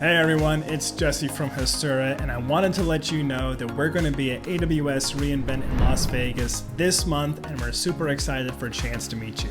Hey everyone, it's Jesse from Hasura, and I wanted to let you know that we're going to be at AWS reInvent in Las Vegas this month, and we're super excited for a chance to meet you.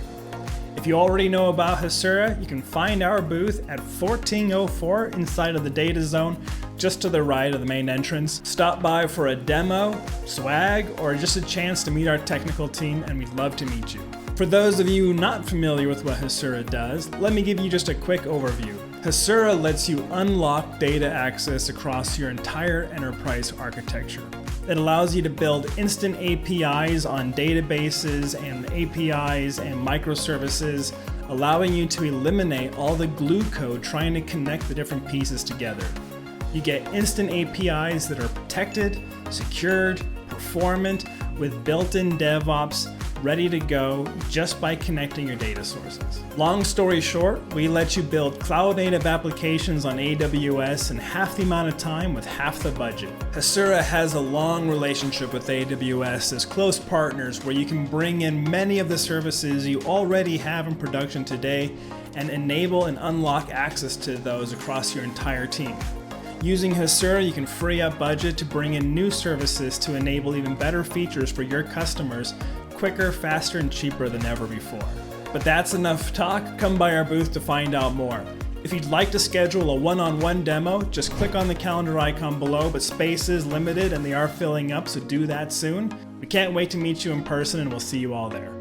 If you already know about Hasura, you can find our booth at 1404 inside of the data zone, just to the right of the main entrance. Stop by for a demo, swag, or just a chance to meet our technical team, and we'd love to meet you. For those of you not familiar with what Hasura does, let me give you just a quick overview. Hasura lets you unlock data access across your entire enterprise architecture. It allows you to build instant APIs on databases and APIs and microservices, allowing you to eliminate all the glue code trying to connect the different pieces together. You get instant APIs that are protected, secured, performant, with built-in DevOps, ready to go just by connecting your data sources. Long story short, we let you build cloud-native applications on AWS in half the amount of time with half the budget. Hasura has a long relationship with AWS as close partners where you can bring in many of the services you already have in production today and enable and unlock access to those across your entire team. Using Hasura, you can free up budget to bring in new services to enable even better features for your customers quicker, faster, and cheaper than ever before. But that's enough talk. Come by our booth to find out more. If you'd like to schedule a one-on-one demo, just click on the calendar icon below, but space is limited and they are filling up, so do that soon. We can't wait to meet you in person, and we'll see you all there.